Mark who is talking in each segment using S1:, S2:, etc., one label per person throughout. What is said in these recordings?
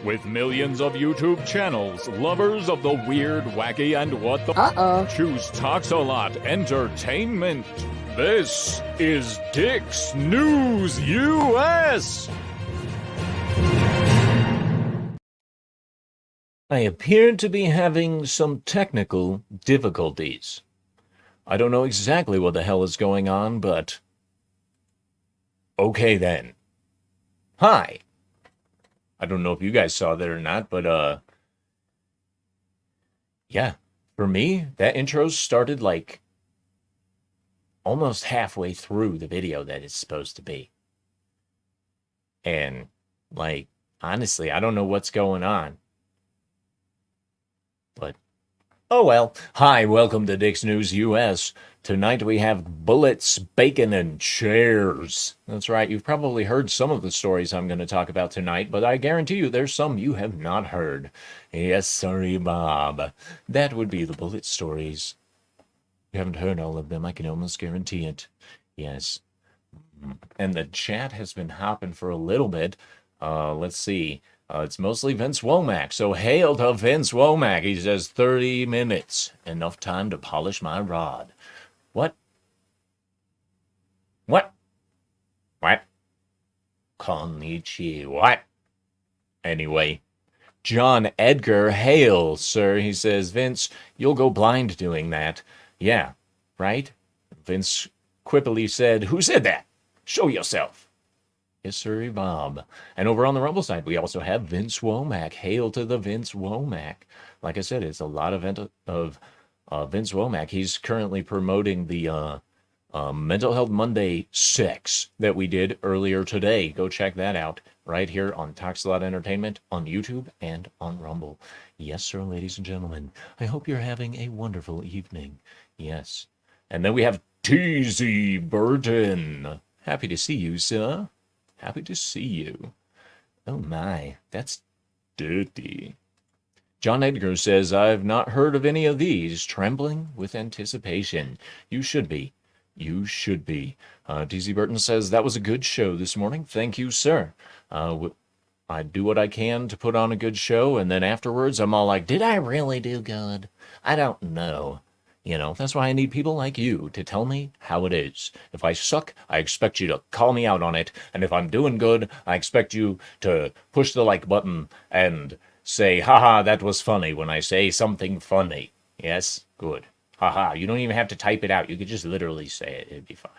S1: With millions of YouTube channels, lovers of the weird, wacky, and what the choose Talks-A-Lot Entertainment. This is DIX News U.S.
S2: I appear to be having some technical difficulties. I don't know exactly what the hell is going on, but okay then. Hi. I don't know if you guys saw that or not, but yeah, for me, that intro started like almost halfway through the video that it's supposed to be. And like, honestly, I don't know what's going on. But oh well. Hi, welcome to DIX News U.S. Tonight we have bullets, bacon, and chairs. That's right, you've probably heard some of the stories I'm going to talk about tonight, but I guarantee you there's some you have not heard. Yes, sorry, Bob. That would be the bullet stories. You haven't heard all of them, I can almost guarantee it. Yes. And the chat has been hopping for a little bit. Let's see. It's mostly Vince Womack, so hail to Vince Womack. He says 30 minutes. Enough time to polish my rod. What? What? What? Konnichiwa. What? Anyway, John Edgar, hail, sir. He says, Vince, you'll go blind doing that. Yeah, right? Vince quippily said, who said that? Show yourself. Yes, sir, Bob. And over on the Rumble side, we also have Vince Womack. Hail to the Vince Womack. Like I said, it's a lot of Vince Womack. He's currently promoting the Mental Health Monday 6 that we did earlier today. Go check that out right here on Talks-A-Lot Entertainment, on YouTube, and on Rumble. Yes, sir, ladies and gentlemen. I hope you're having a wonderful evening. Yes. And then we have T.Z. Burton. Happy to see you, sir. Happy to see you. Oh my, that's dirty. John Edgar says, I've not heard of any of these. Trembling with anticipation. You should be. You should be. T.Z. Burton says, that was a good show this morning. Thank you, sir. I do what I can to put on a good show, and then afterwards I'm all like, did I really do good? I don't know. You know, that's why I need people like you to tell me how it is. If I suck, I expect you to call me out on it. And if I'm doing good, I expect you to push the like button and say, haha, that was funny when I say something funny. Yes? Good. Haha. You don't even have to type it out. You could just literally say it. It'd be fine.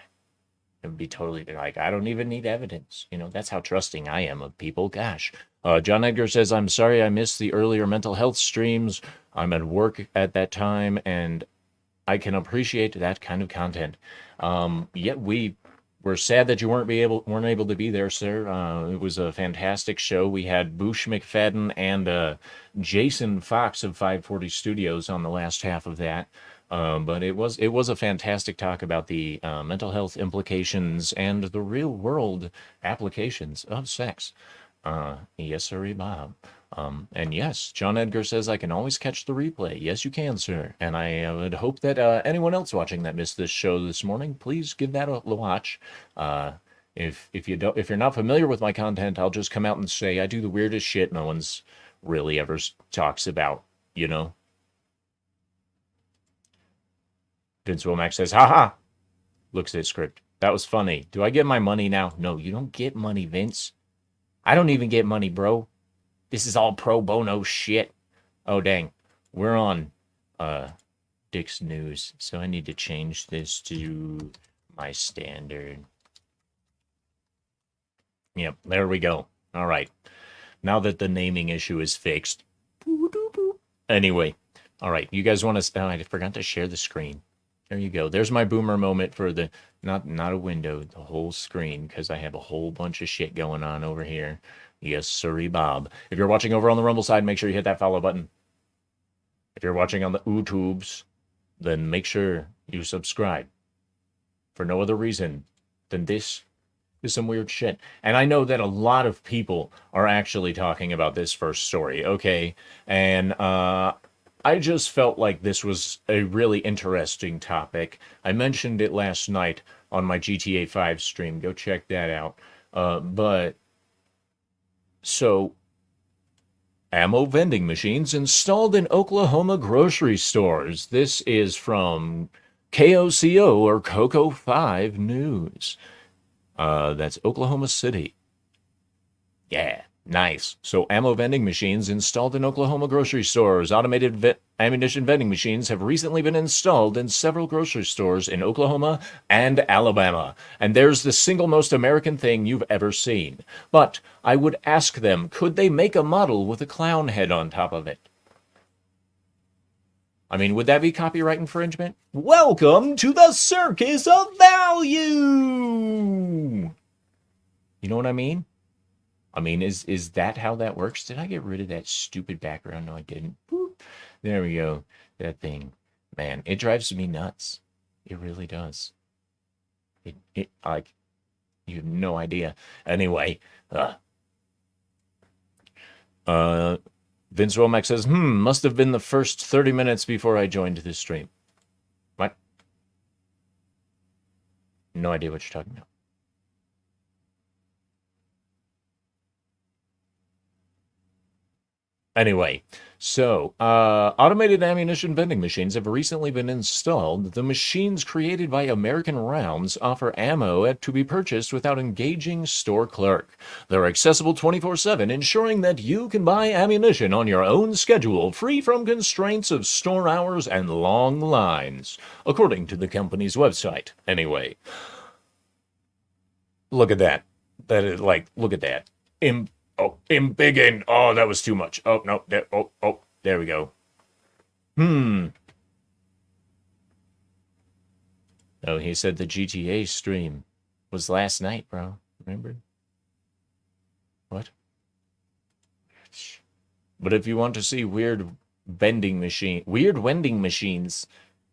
S2: It would be totally like, I don't even need evidence. You know, that's how trusting I am of people. Gosh. John Edgar says, I'm sorry I missed the earlier mental health streams. I'm at work at that time, and I can appreciate that kind of content. Yet we were sad that you weren't able to be there, sir. It was a fantastic show. We had Boosh McFadden and Jason Fox of 540 Studios on the last half of that. But it was a fantastic talk about the mental health implications and the real world applications of sex. Yes, sir, Bob. And yes, John Edgar says I can always catch the replay. Yes, you can, sir. And I would hope that anyone else watching that missed this show this morning, please give that a watch. If you're not familiar with my content, I'll just come out and say I do the weirdest shit no one's really ever talks about, you know. Vince Womack says, haha. Looks at his script. That was funny. Do I get my money now? No, you don't get money, Vince. I don't even get money, bro. This is all pro bono shit. Oh, dang. We're on DIX News, so I need to change this to my standard. Yep, there we go. All right. Now that the naming issue is fixed. Anyway, all right. You guys want to... Oh, I forgot to share the screen. There you go. There's my boomer moment for the... Not a window, the whole screen, because I have a whole bunch of shit going on over here. Yes, sirree, Bob. If you're watching over on the Rumble side, make sure you hit that follow button. If you're watching on the YouTubes, then make sure you subscribe. For no other reason than this is some weird shit. And I know that a lot of people are actually talking about this first story, okay? And I just felt like this was a really interesting topic. I mentioned it last night on my GTA 5 stream. Go check that out. So ammo vending machines installed in Oklahoma grocery stores. This is from KOCO or Coco 5 News. That's Oklahoma City. Yeah, nice. So ammo vending machines installed in Oklahoma grocery stores. Automated ammunition vending machines have recently been installed in several grocery stores in Oklahoma and Alabama. And there's the single most American thing you've ever seen. But I would ask them, could they make a model with a clown head on top of it? I mean, would that be copyright infringement? Welcome to the circus of value! You know what I mean? I mean, is that how that works? Did I get rid of that stupid background? No, I didn't. Boop. There we go. That thing. Man, it drives me nuts. It really does. It like, you have no idea. Anyway, Vince Romack says, must have been the first 30 minutes before I joined this stream. What? No idea what you're talking about. Anyway, so automated ammunition vending machines have recently been installed. The machines created by American Rounds offer ammo to be purchased without engaging store clerk. They're accessible 24/7, ensuring that you can buy ammunition on your own schedule, free from constraints of store hours and long lines, according to the company's website. Anyway, look at that. That is like, look at that. Embiggen. Oh, that was too much. Oh, no. There we go. Oh, he said the GTA stream was last night, bro. Remember? What? But if you want to see weird vending machines,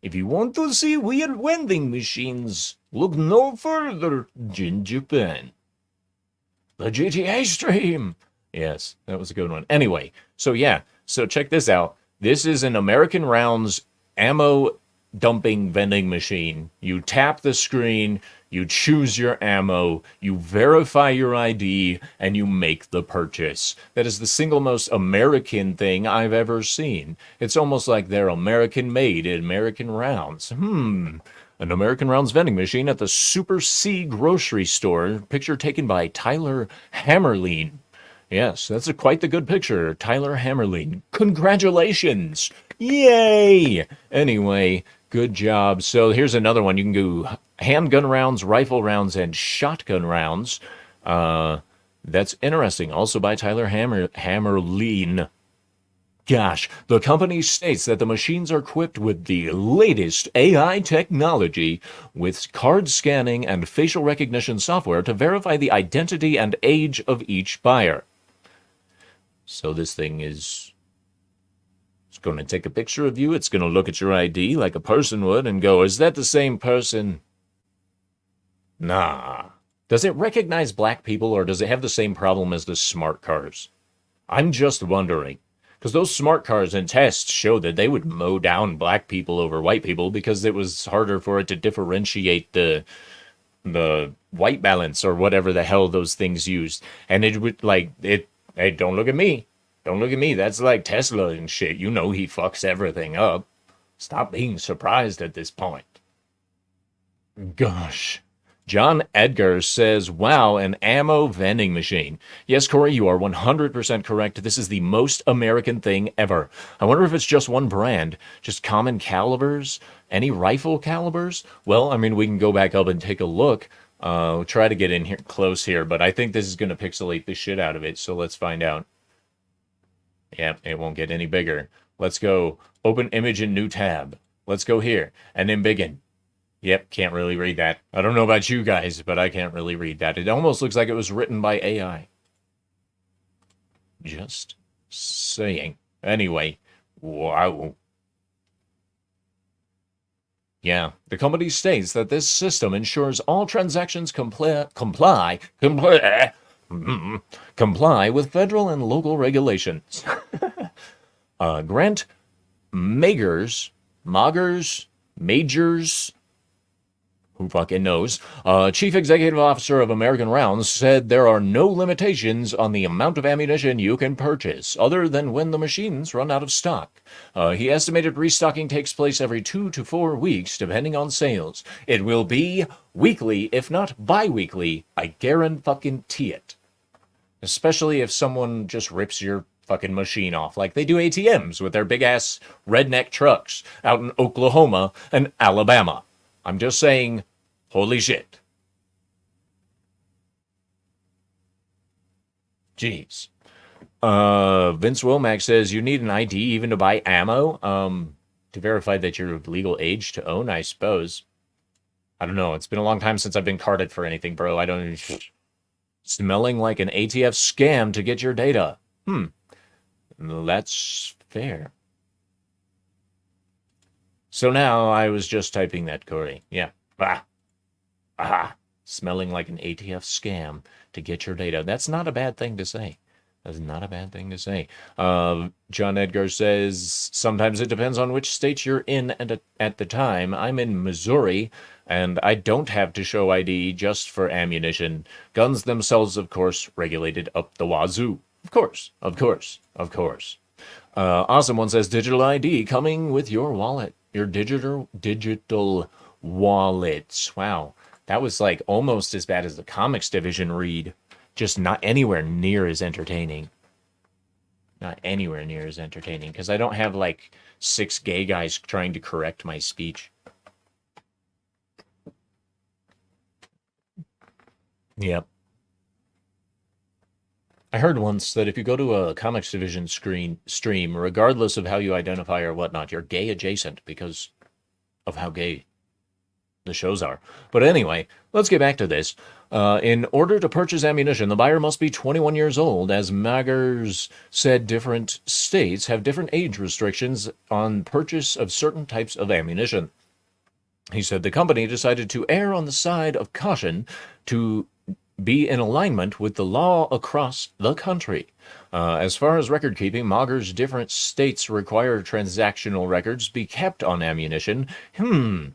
S2: if you want to see weird vending machines, look no further in Japan. The GTA stream. Yes, that was a good one. Anyway, so check this out. This is an American Rounds ammo dumping vending machine. You tap the screen, you choose your ammo, you verify your ID, and you make the purchase. That is the single most American thing I've ever seen. It's almost like they're American-made in American Rounds. An American Rounds vending machine at the Super C grocery store. Picture taken by Tyler Hammerlein. Yes, that's quite the good picture. Tyler Hammerlein. Congratulations! Yay! Anyway, good job. So here's another one. You can do handgun rounds, rifle rounds, and shotgun rounds. That's interesting. Also by Tyler Hammerlein. Gosh, the company states that the machines are equipped with the latest AI technology with card scanning and facial recognition software to verify the identity and age of each buyer. So this thing it's going to take a picture of you. It's going to look at your ID like a person would and go, is that the same person? Nah. Does it recognize black people or does it have the same problem as the smart cars? I'm just wondering. Because those smart cars in tests showed that they would mow down black people over white people because it was harder for it to differentiate the white balance or whatever the hell those things used. And it would hey, don't look at me. Don't look at me. That's like Tesla and shit. You know he fucks everything up. Stop being surprised at this point. Gosh. John Edgar says, wow, an ammo vending machine. Yes, Corey, you are 100% correct. This is the most American thing ever. I wonder if it's just one brand, just common calibers, any rifle calibers? Well, I mean, we can go back up and take a look. Try to get in here close here, but I think this is going to pixelate the shit out of it, so let's find out. Yeah, it won't get any bigger. Let's go open image in new tab. Let's go here, and then begin. Yep, can't really read that. I don't know about you guys, but I can't really read that. It almost looks like it was written by AI. Just saying. Anyway, wow. Yeah, the company states that this system ensures all transactions comply with federal and local regulations. Grant Majors, who fucking knows, Chief Executive Officer of American Rounds said there are no limitations on the amount of ammunition you can purchase, other than when the machines run out of stock. He estimated restocking takes place every 2 to 4 weeks, depending on sales. It will be weekly, if not bi-weekly. I guarantee it. Especially if someone just rips your fucking machine off, like they do ATMs with their big-ass redneck trucks out in Oklahoma and Alabama. I'm just saying, holy shit. Jeez. Vince Womack says, you need an ID even to buy ammo? To verify that you're of legal age to own, I suppose. I don't know. It's been a long time since I've been carded for anything, bro. I don't... Smelling like an ATF scam to get your data. That's fair. So now I was just typing that, Corey. Yeah. Aha. Smelling like an ATF scam to get your data. That's not a bad thing to say. That's not a bad thing to say. John Edgar says, sometimes it depends on which state you're in at the time. I'm in Missouri, and I don't have to show ID just for ammunition. Guns themselves, of course, regulated up the wazoo. Of course. Awesome One says, digital ID coming with your wallet. Your digital wallets. Wow. That was like almost as bad as the comics division read. Just not anywhere near as entertaining. Not anywhere near as entertaining. Because I don't have like 6 gay guys trying to correct my speech. Yep. I heard once that if you go to a comics division stream, regardless of how you identify or whatnot, you're gay adjacent because of how gay the shows are. But anyway, let's get back to this. In order to purchase ammunition, the buyer must be 21 years old. As Maggers said, different states have different age restrictions on purchase of certain types of ammunition. He said the company decided to err on the side of caution to be in alignment with the law across the country. As far as record keeping, Maggers' different states require transactional records be kept on ammunition. Vince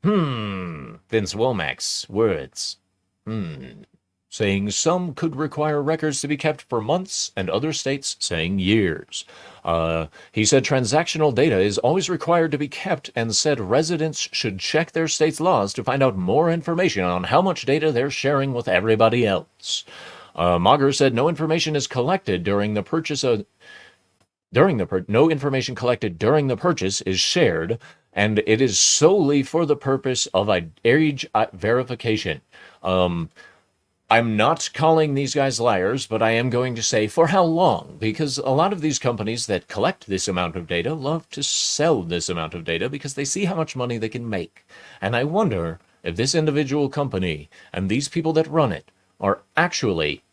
S2: Womack's words. Saying some could require records to be kept for months, and other states saying years. He said transactional data is always required to be kept, and said residents should check their state's laws to find out more information on how much data they're sharing with everybody else. Mager said no information is collected during the purchase no information collected during the purchase is shared, and it is solely for the purpose of age verification. I'm not calling these guys liars, but I am going to say for how long, because a lot of these companies that collect this amount of data love to sell this amount of data because they see how much money they can make. And I wonder if this individual company and these people that run it are actually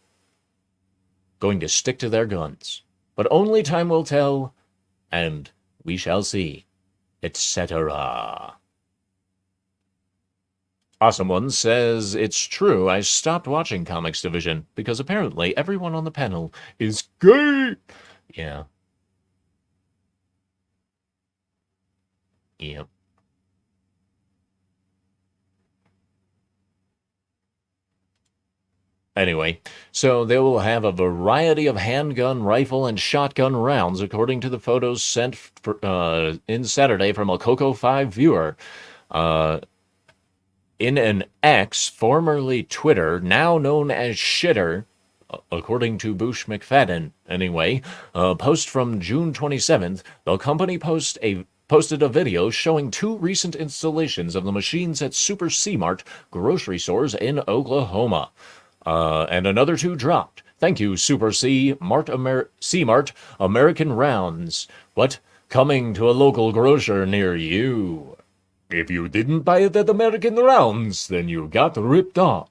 S2: going to stick to their guns. But only time will tell, and we shall see, etc. Awesome One says, it's true, I stopped watching Comics Division because apparently everyone on the panel is gay. Yeah. Yep. Anyway, so they will have a variety of handgun, rifle, and shotgun rounds, according to the photos sent in Saturday from a Coco 5 viewer. In an X, formerly Twitter, now known as Shitter, according to Bush McFadden, anyway, a post from June 27th, the company posted a video showing 2 recent installations of the machines at Super C-Mart grocery stores in Oklahoma. And another 2 dropped. Thank you, Super C-Mart American Rounds. What? Coming to a local grocer near you. If you didn't buy it at American Rounds, then you got ripped off.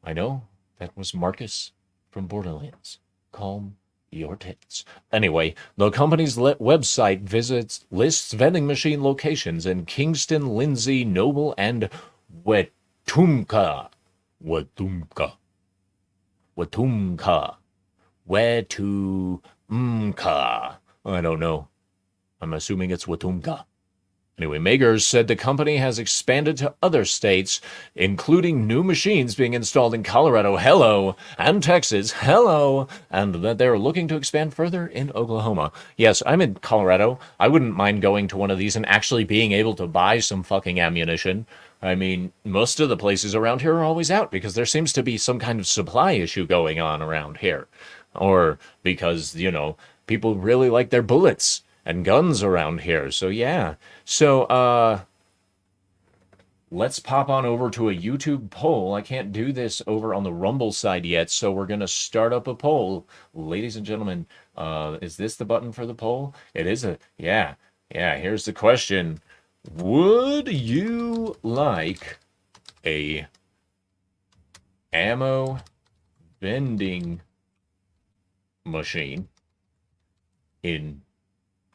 S2: I know, that was Marcus from Borderlands. Calm your tits. Anyway, the company's website lists vending machine locations in Kingston, Lindsay, Noble, and Wetumpka. Wetumpka. I don't know. I'm assuming it's Wetumpka. Anyway, Magers said the company has expanded to other states, including new machines being installed in Colorado, hello, and Texas, hello, and that they're looking to expand further in Oklahoma. Yes, I'm in Colorado. I wouldn't mind going to one of these and actually being able to buy some fucking ammunition. I mean, most of the places around here are always out because there seems to be some kind of supply issue going on around here. Or because, people really like their bullets and guns around here. So yeah. So let's pop on over to a YouTube poll. I can't do this over on the Rumble side yet, so we're gonna start up a poll. Ladies and gentlemen, is this the button for the poll? It is yeah. Here's the question. Would you like a ammo vending machine in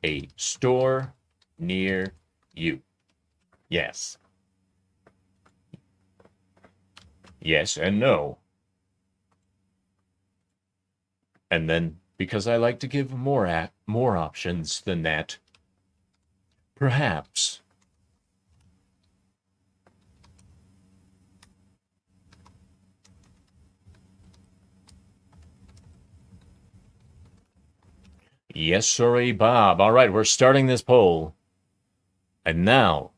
S2: a store near you? Yes. Yes and no. And then, because I like to give more options than that, perhaps. Yes, sirree, Bob. All right, we're starting this poll. And now,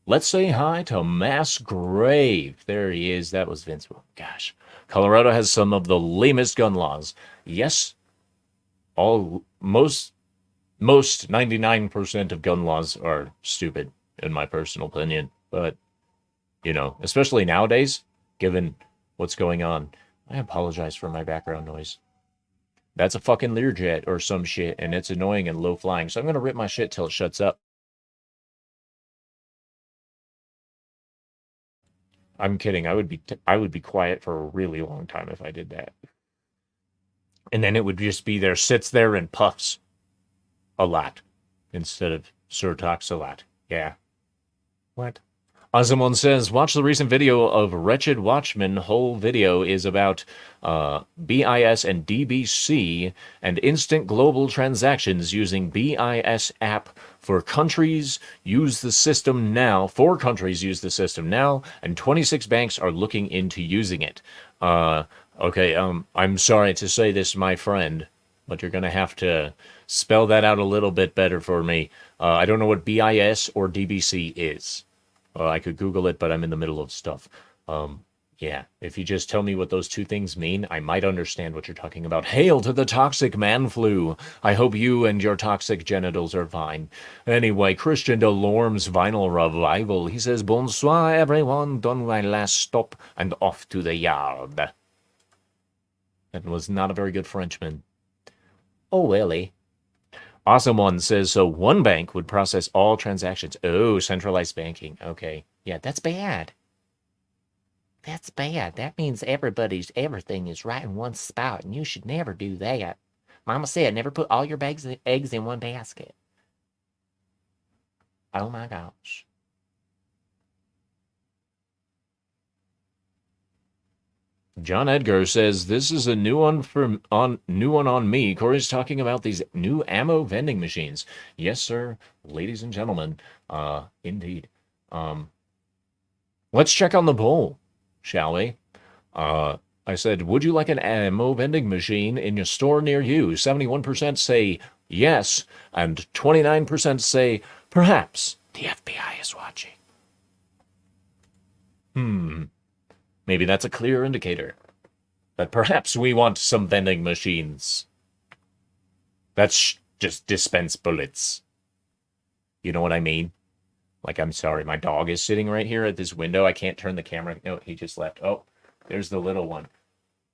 S2: let's say hi to Mass Grave. There he is. That was Vince. Oh, gosh. Colorado has some of the lamest gun laws. Yes, most 99% of gun laws are stupid, in my personal opinion. But, especially nowadays, given what's going on. I apologize for my background noise. That's a fucking Learjet or some shit, and it's annoying and low flying, so I'm gonna rip my shit till it shuts up. I'm kidding. I would be quiet for a really long time if I did that. And then it would just be there, sits there and puffs a lot instead of Sir talks a lot. Yeah. What? Azamon says, watch the recent video of Wretched Watchman. Whole video is about BIS and DBC and instant global transactions using BIS app for countries use the system now. 4 countries use the system now, and 26 banks are looking into using it. Okay, I'm sorry to say this, my friend, but you're going to have to spell that out a little bit better for me. I don't know what BIS or DBC is. I could Google it, but I'm in the middle of stuff. Yeah, if you just tell me what those 2 things mean, I might understand what you're talking about. Hail to the toxic man flu. I hope you and your toxic genitals are fine. Anyway, Christian Delorme's Vinyl Revival. He says, bonsoir, everyone. Done my last stop and off to the yard. That was not a very good Frenchman. Oh, really? Awesome One says, so one bank would process all transactions. Oh, centralized banking. Okay. Yeah, that's bad. That's bad. That means everything is right in one spot, and you should never do that. Mama said, never put all your eggs in one basket. Oh my gosh. John Edgar says, this is a new one on me. Corey's talking about these new ammo vending machines. Yes, sir, ladies and gentlemen. Indeed. Let's check on the poll, shall we? I said, would you like an ammo vending machine in your store near you? 71% say yes, and 29% say perhaps. The FBI is watching. Maybe that's a clear indicator that perhaps we want some vending machines that just dispense bullets. You know what I mean? Like, I'm sorry, my dog is sitting right here at this window. I can't turn the camera. No, he just left. Oh, there's the little one.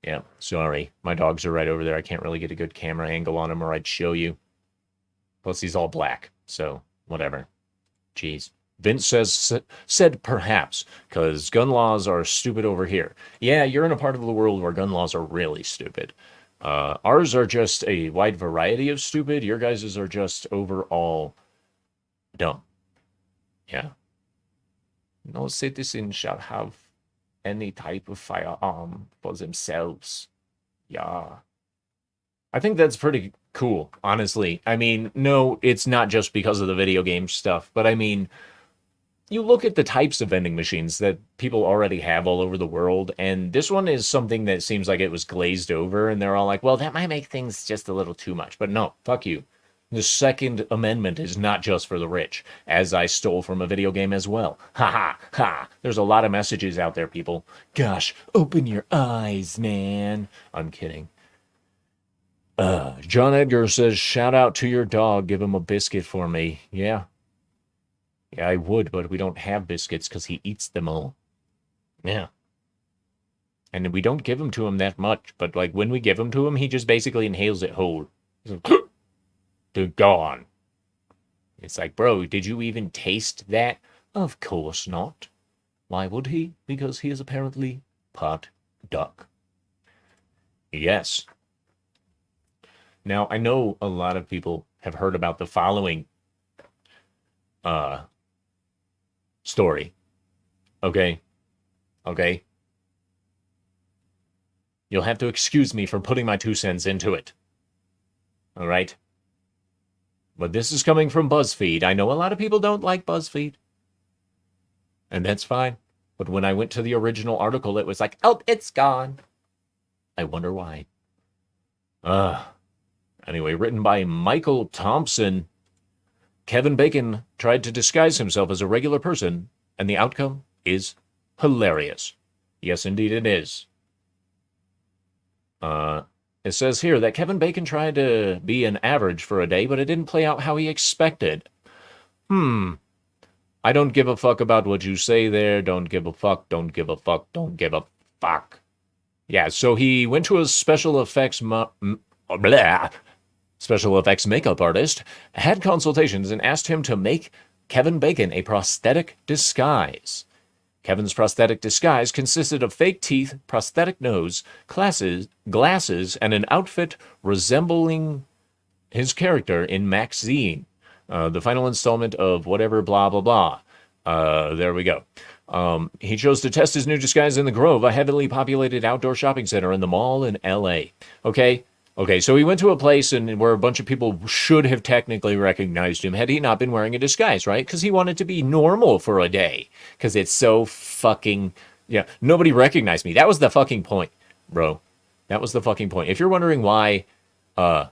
S2: Yeah, sorry. My dogs are right over there. I can't really get a good camera angle on him or I'd show you. Plus, he's all black, so whatever. Jeez. Vince said perhaps, because gun laws are stupid over here. Yeah, you're in a part of the world where gun laws are really stupid. Ours are just a wide variety of stupid. Your guys's are just overall dumb. Yeah. No citizen shall have any type of firearm for themselves. Yeah. I think that's pretty cool, honestly. I mean, no, it's not just because of the video game stuff, but I mean, you look at the types of vending machines that people already have all over the world, and this one is something that seems like it was glazed over, and they're all like, well, that might make things just a little too much. But no, fuck you. The Second Amendment is not just for the rich, as I stole from a video game as well. Ha ha ha. There's a lot of messages out there, people. Gosh, open your eyes, man. I'm kidding. John Edgar says, shout out to your dog. Give him a biscuit for me. Yeah. Yeah, I would, but we don't have biscuits because he eats them all. Yeah. And we don't give them to him that much, but like when we give them to him, he just basically inhales it whole. They're gone. It's like, bro, did you even taste that? Of course not. Why would he? Because he is apparently part duck. Yes. Now, I know a lot of people have heard about the following story. Okay? Okay? You'll have to excuse me for putting my 2 cents into it. Alright? But this is coming from BuzzFeed. I know a lot of people don't like BuzzFeed. And that's fine. But when I went to the original article, it was like, oh, it's gone. I wonder why. Anyway, written by Michael Thompson. Kevin Bacon tried to disguise himself as a regular person, and the outcome is hilarious. Yes, indeed it is. It says here that Kevin Bacon tried to be an average for a day, but it didn't play out how he expected. I don't give a fuck about what you say there. Don't give a fuck, don't give a fuck, don't give a fuck. Yeah, so he went to a special effects makeup artist, had consultations, and asked him to make Kevin Bacon a prosthetic disguise. Kevin's prosthetic disguise consisted of fake teeth, prosthetic nose, glasses, and an outfit resembling his character in Maxine, the final installment of whatever blah blah blah. There we go. He chose to test his new disguise in the Grove, a heavily populated outdoor shopping center in the mall in L.A. Okay, so he went to a place where a bunch of people should have technically recognized him had he not been wearing a disguise, right? Because he wanted to be normal for a day. Because it's so fucking... Yeah, nobody recognized me. That was the fucking point, bro. That was the fucking point. If you're wondering why I'm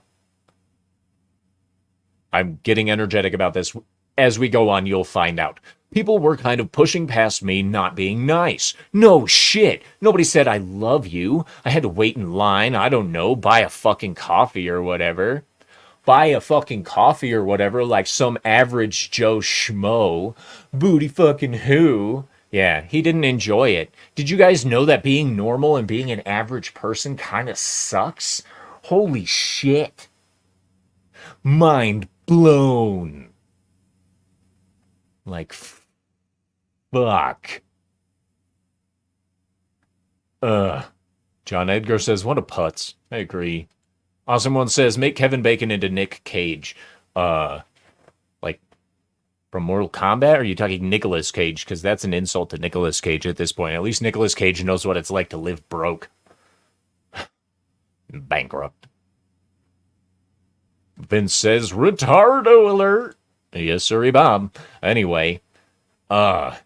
S2: getting energetic about this, as we go on, you'll find out. People were kind of pushing past me not being nice. No shit. Nobody said I love you. I had to wait in line, I don't know, buy a fucking coffee or whatever. Buy a fucking coffee or whatever like some average Joe Schmo. Booty fucking who? Yeah, he didn't enjoy it. Did you guys know that being normal and being an average person kind of sucks? Holy shit. Mind blown. Like, fuck. John Edgar says, what a putz. I agree. Awesome One says, make Kevin Bacon into Nick Cage. Like, from Mortal Kombat? Or are you talking Nicolas Cage? Because that's an insult to Nicolas Cage at this point. At least Nicolas Cage knows what it's like to live broke. Bankrupt. Vince says, retardo alert. Yes, sirree, Bob. Anyway, I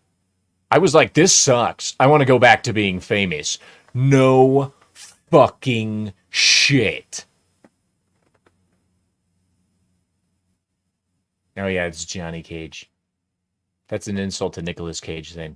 S2: was like, this sucks. I want to go back to being famous. No fucking shit. Oh yeah, it's Johnny Cage. That's an insult to Nicolas Cage then.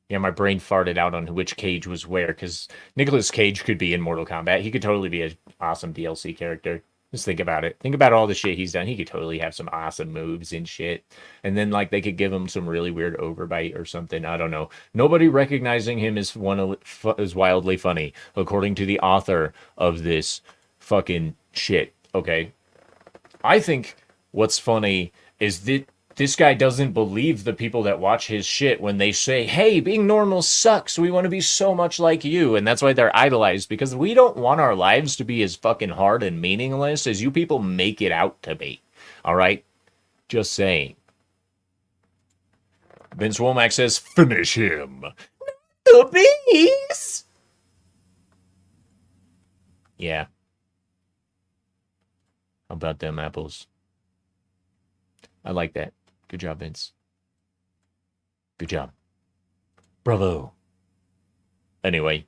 S2: Yeah, my brain farted out on which Cage was where, because Nicolas Cage could be in Mortal Kombat. He could totally be an awesome DLC character. Just think about it. Think about all the shit he's done. He could totally have some awesome moves and shit. And then, like, they could give him some really weird overbite or something. I don't know. Nobody recognizing him is wildly funny, according to the author of this fucking shit. Okay? I think what's funny is that this guy doesn't believe the people that watch his shit when they say, hey, being normal sucks. We want to be so much like you. And that's why they're idolized, because we don't want our lives to be as fucking hard and meaningless as you people make it out to be. All right? Just saying. Vince Womack says, finish him. The bees! Yeah. How about them apples? I like that. Good job, Vince. Good job. Bravo. Anyway.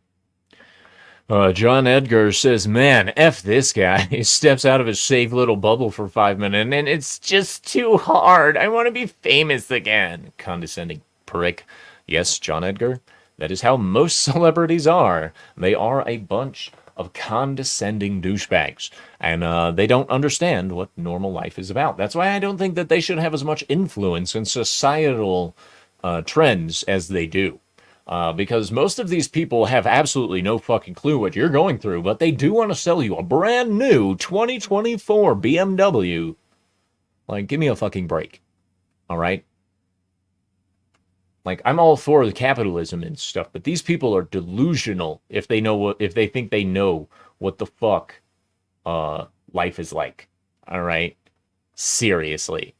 S2: John Edgar says, man, F this guy. He steps out of his safe little bubble for 5 minutes, and it's just too hard. I want to be famous again. Condescending prick. Yes, John Edgar, that is how most celebrities are. They are a bunch of condescending douchebags, and they don't understand what normal life is about. That's why I don't think that they should have as much influence in societal trends as they do. Because most of these people have absolutely no fucking clue what you're going through, but they do want to sell you a brand new 2024 BMW. Like, give me a fucking break. All right? Like, I'm all for the capitalism and stuff, but these people are delusional if they think they know what the fuck life is like. All right? Seriously.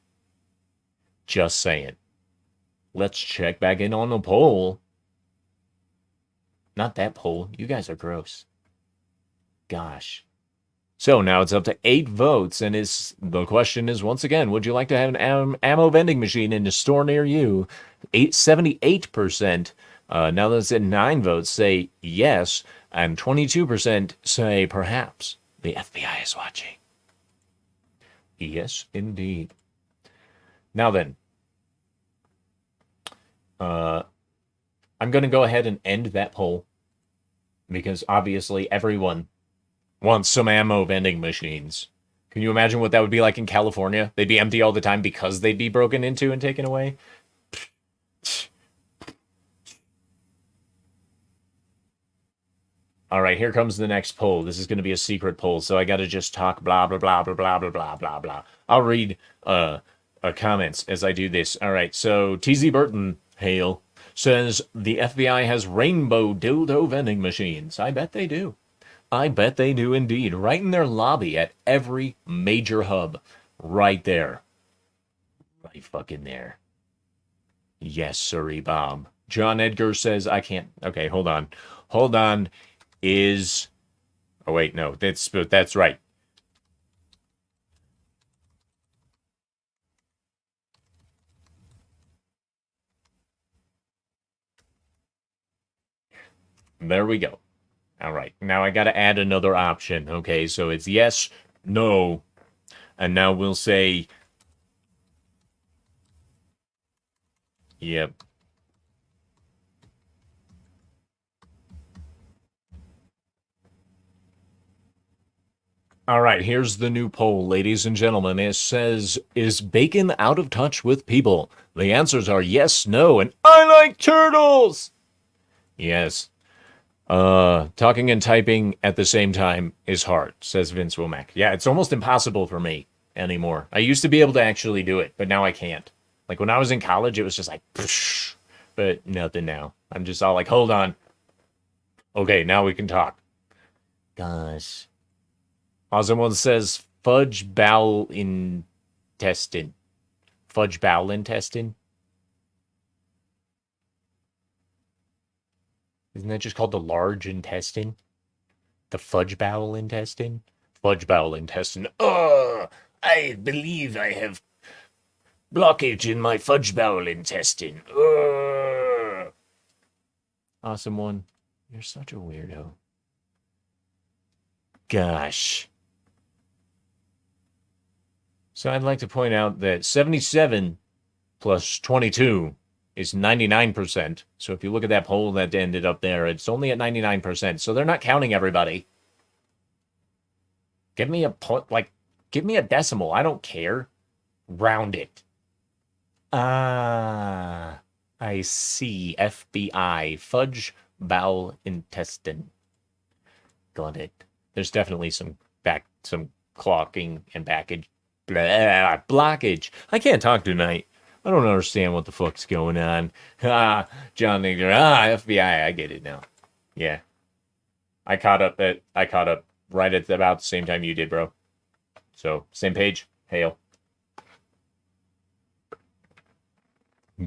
S2: Just saying. Let's check back in on the poll. Not that poll. You guys are gross. Gosh. So now it's up to 8 votes, and the question is, once again, would you like to have an ammo vending machine in a store near you? 78%, now that it's at 9 votes, say yes, and 22% say perhaps. The FBI is watching. Yes, indeed. Now then, I'm going to go ahead and end that poll, because obviously everyone wants some ammo vending machines. Can you imagine what that would be like in California? They'd be empty all the time because they'd be broken into and taken away. All right, here comes the next poll. This is going to be a secret poll, so I got to just talk blah, blah, blah, blah, blah, blah, blah, blah, blah. I'll read comments as I do this. All right, so TZ Burton, hail, says the FBI has rainbow dildo vending machines. I bet they do. I bet they do indeed. Right in their lobby at every major hub. Right there. Right fucking there. Yes, sirree, Bob. John Edgar says I can't. Okay, hold on. Hold on. Oh, wait, no. That's right. There we go. All right. Now I got to add another option. Okay, so it's yes, no. And now we'll say, yep. All right, here's the new poll, ladies and gentlemen. It says, is bacon out of touch with people? The answers are yes, no, and I like turtles! Yes. Talking and typing at the same time is hard, says Vince Womack. Yeah, it's almost impossible for me anymore. I used to be able to actually do it, but now I can't. Like, when I was in college, it was just like, psh, but nothing now. I'm just all like, hold on. Okay, now we can talk. Gosh. Someone says fudge bowel intestine. Fudge bowel intestine? Isn't that just called the large intestine? The fudge bowel intestine? Fudge bowel intestine. Oh, I believe I have blockage in my fudge bowel intestine. Awesome one. You're such a weirdo. Gosh. So I'd like to point out that 77 plus 22 is 99%. So if you look at that poll that ended up there, it's only at 99%. So they're not counting everybody. Give me a point, like, give me a decimal. I don't care. Round it. Ah, I see. FBI. Fudge bowel intestine. Got it. There's definitely some clocking and blockage. I can't talk tonight. I don't understand what the fuck's going on. John Nigger. FBI. I get it now. Yeah. I caught up right at about the same time you did, bro. So, same page. Hail.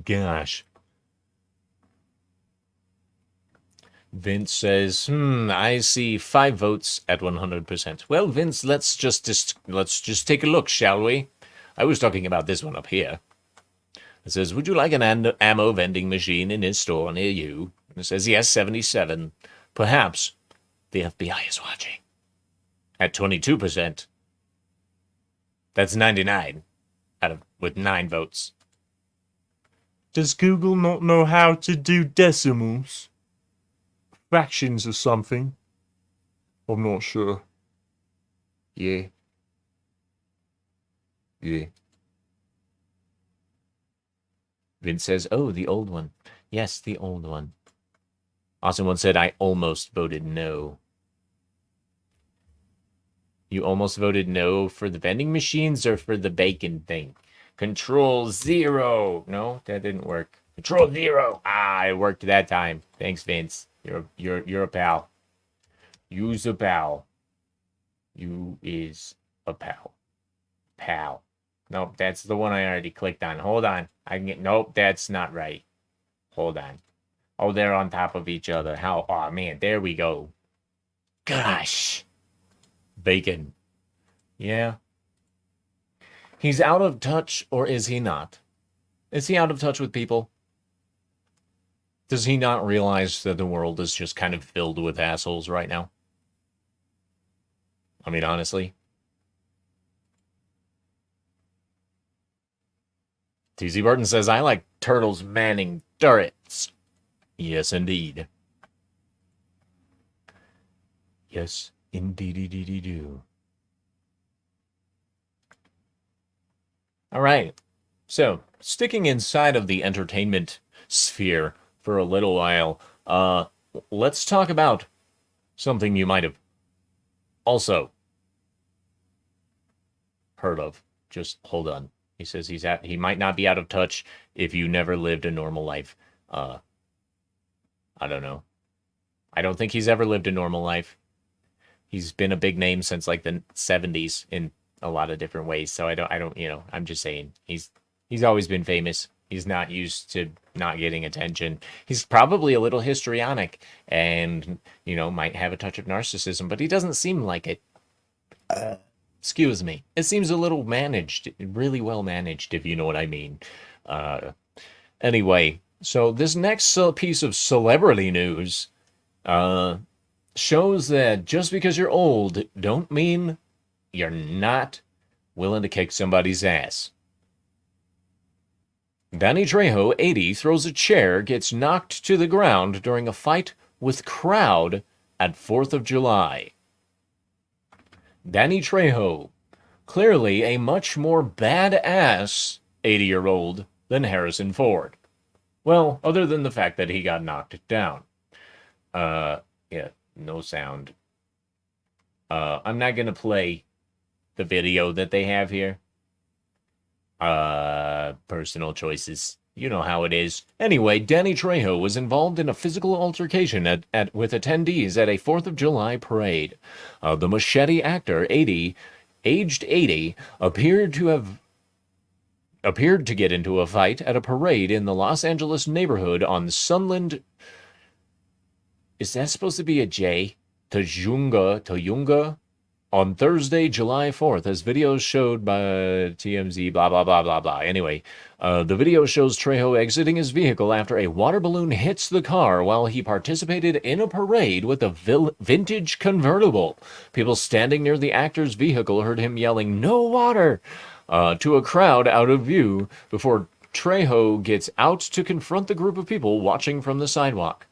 S2: Gosh. Vince says, I see 5 votes at 100%. Well, Vince, let's just take a look, shall we? I was talking about this one up here. It says, would you like an ammo vending machine in his store near you? And it says, yes, 77. Perhaps the FBI is watching. At 22%. That's 99 with 9 votes.
S3: Does Google not know how to do decimals? Fractions or something? I'm not sure.
S2: Yeah. Vince says, oh, the old one. Yes, the old one. Austin once said, I almost voted no. You almost voted no for the vending machines or for the bacon thing? Control 0. No, that didn't work. Control 0. Ah, it worked that time. Thanks, Vince. You're a pal. You's a pal. You is a pal. Pal. Nope, that's the one I already clicked on. Hold on. Nope, that's not right. Hold on. Oh, they're on top of each other. Oh, man, there we go. Gosh. Bacon. Yeah. He's out of touch, or is he not? Is he out of touch with people? Does he not realize that the world is just kind of filled with assholes right now? I mean, honestly. TZ Barton says, I like turtles manning turrets. Yes, indeed. Yes, indeed, do. All right. So, sticking inside of the entertainment sphere for a little while, let's talk about something you might have also heard of. Just hold on. He says he might not be out of touch if you never lived a normal life. I don't know. I don't think he's ever lived a normal life. He's been a big name since like the 70s in a lot of different ways. So I don't, you know, I'm just saying he's always been famous. He's not used to not getting attention. He's probably a little histrionic and, you know, might have a touch of narcissism, but he doesn't seem like it. Excuse me. It seems a little managed, really well managed, if you know what I mean. Anyway, so this next piece of celebrity news shows that just because you're old, don't mean you're not willing to kick somebody's ass. Danny Trejo, 80, throws a chair, gets knocked to the ground during a fight with crowd at 4th of July. Danny Trejo, clearly a much more badass 80-year-old than Harrison Ford. Well, other than the fact that he got knocked down. Yeah, no sound. I'm not going to play the video that they have here. Personal choices. You know how it is. Anyway, Danny Trejo was involved in a physical altercation with attendees at a 4th of July parade. The machete actor, aged 80, appeared to get into a fight at a parade in the Los Angeles neighborhood on Sunland. Is that supposed to be a J? Toyunga? On Thursday, July 4th, as videos showed by TMZ, blah, blah, blah, blah, blah. Anyway, the video shows Trejo exiting his vehicle after a water balloon hits the car while he participated in a parade with a vintage convertible. People standing near the actor's vehicle heard him yelling, "No water!" To a crowd out of view before Trejo gets out to confront the group of people watching from the sidewalk.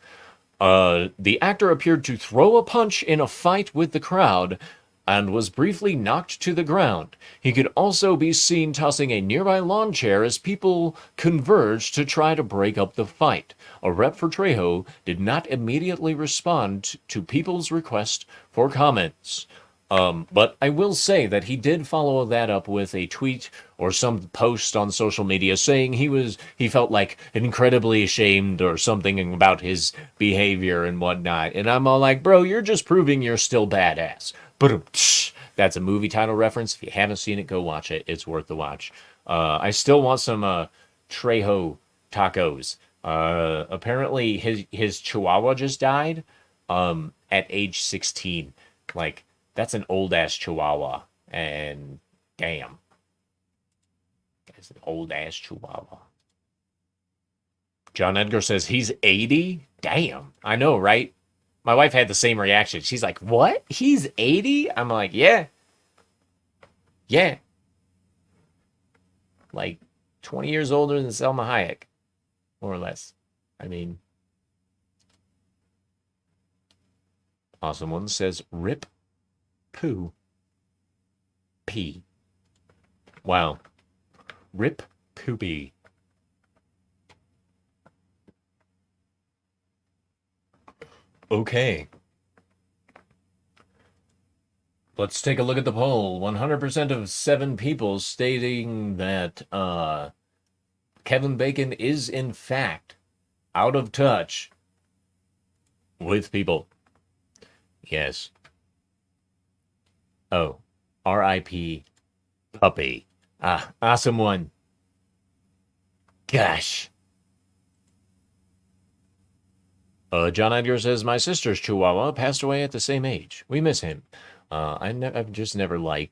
S2: The actor appeared to throw a punch in a fight with the crowd and was briefly knocked to the ground. He could also be seen tossing a nearby lawn chair as people converged to try to break up the fight. A rep for Trejo did not immediately respond to people's request for comments. But I will say that he did follow that up with a tweet or some post on social media saying he felt like incredibly ashamed or something about his behavior and whatnot. And I'm all like, bro, you're just proving you're still badass. But that's a movie title reference. If you haven't seen it, go watch it. It's worth the watch. I still want some Trejo tacos. Apparently his chihuahua just died at age 16. Like, that's an old-ass chihuahua. And damn. That's an old-ass chihuahua. John Edgar says he's 80? Damn. I know, right? My wife had the same reaction. She's like, what? He's 80? I'm like, yeah. Yeah. Like 20 years older than Selma Hayek, more or less. I mean, awesome one says, rip poo. P. Wow. Rip poopy. Okay. Let's take a look at the poll. 100% of 7 people stating that Kevin Bacon is in fact out of touch with people. Yes. Oh. R.I.P. Puppy. Ah, awesome one. Gosh. John Edgar says, my sister's Chihuahua passed away at the same age. We miss him. I've just never really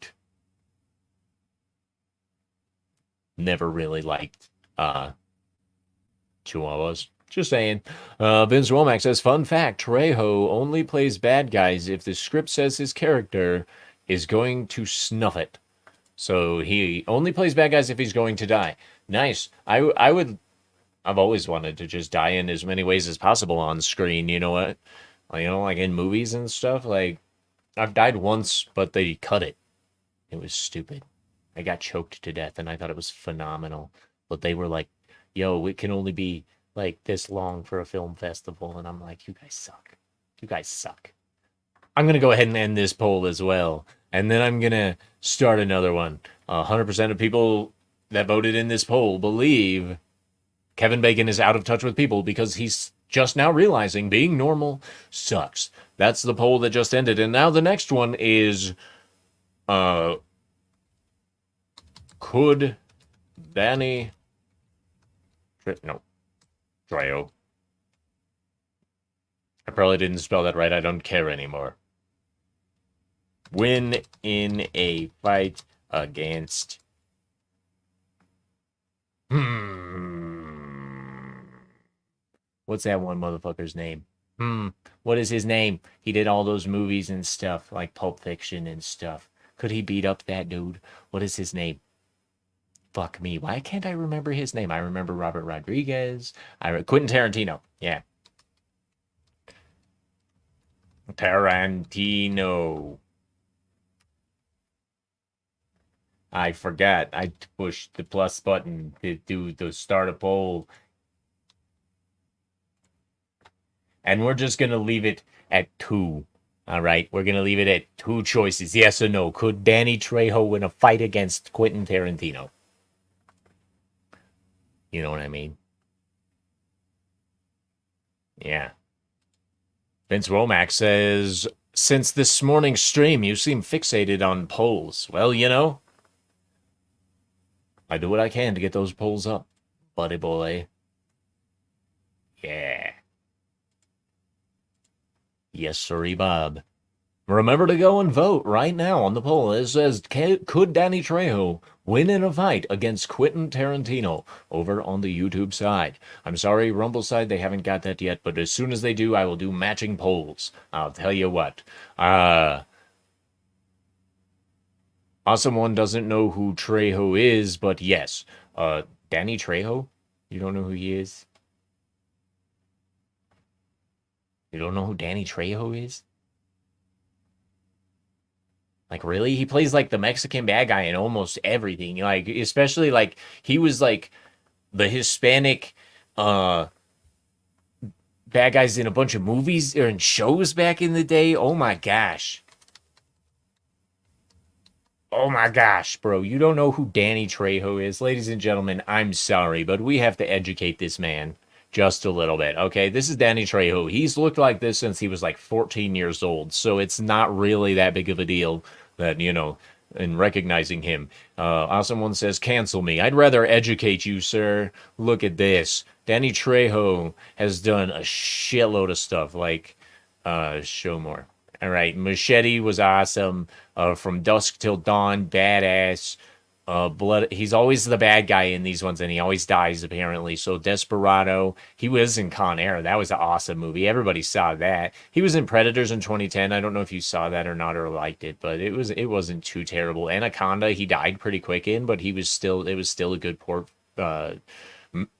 S2: liked, Chihuahuas. Just saying. Vince Womack says, fun fact, Trejo only plays bad guys if the script says his character is going to snuff it. So he only plays bad guys if he's going to die. Nice. I've always wanted to just die in as many ways as possible on screen, you know what? You know, like in movies and stuff, like, I've died once, but they cut it. It was stupid. I got choked to death, and I thought it was phenomenal. But they were like, yo, it can only be, like, this long for a film festival. And I'm like, you guys suck. You guys suck. I'm going to go ahead and end this poll as well. And then I'm going to start another one. 100% of people that voted in this poll believe Kevin Bacon is out of touch with people because he's just now realizing being normal sucks. That's the poll that just ended. And now the next one is, could Danny... No. Trejo. I probably didn't spell that right. I don't care anymore. Win in a fight against... What's that one motherfucker's name? What is his name? He did all those movies and stuff, like Pulp Fiction and stuff. Could he beat up that dude? What is his name? Fuck me. Why can't I remember his name? I remember Robert Rodriguez. Quentin Tarantino. Yeah. Tarantino. I forgot. I pushed the plus button to do the start a poll. And we're just going to leave it at 2. All right? We're going to leave it at 2 choices. Yes or no. Could Danny Trejo win a fight against Quentin Tarantino? You know what I mean? Yeah. Vince Womack says, since this morning's stream, you seem fixated on polls. Well, you know, I do what I can to get those polls up, buddy boy. Yeah. Yes, sirree, Bob. Remember to go and vote right now on the poll. It says, could Danny Trejo win in a fight against Quentin Tarantino over on the YouTube side? I'm sorry, Rumble side, they haven't got that yet, but as soon as they do, I will do matching polls. I'll tell you what. Awesome one doesn't know who Trejo is, but yes. Danny Trejo? You don't know who he is? You don't know who Danny Trejo is? Like, really? He plays, like, the Mexican bad guy in almost everything. Like, especially, like, he was, like, the Hispanic, bad guys in a bunch of movies or in shows back in the day. Oh, my gosh. Oh, my gosh, bro. You don't know who Danny Trejo is? Ladies and gentlemen, I'm sorry, but we have to educate this man just a little bit, okay? This is Danny Trejo. He's looked like this since he was, like, 14 years old, so it's not really that big of a deal that, you know, in recognizing him. Awesome one says, cancel me. I'd rather educate you, sir. Look at this. Danny Trejo has done a shitload of stuff, like, show more. All right, Machete was awesome. From Dusk Till Dawn, badass. He's always the bad guy in these ones, and he always dies apparently. So Desperado, he was in Con Air. That was an awesome movie. Everybody saw that. He was in Predators in 2010. I don't know if you saw that or not or liked it, but it wasn't too terrible. Anaconda, he died pretty quick in, but it was still a good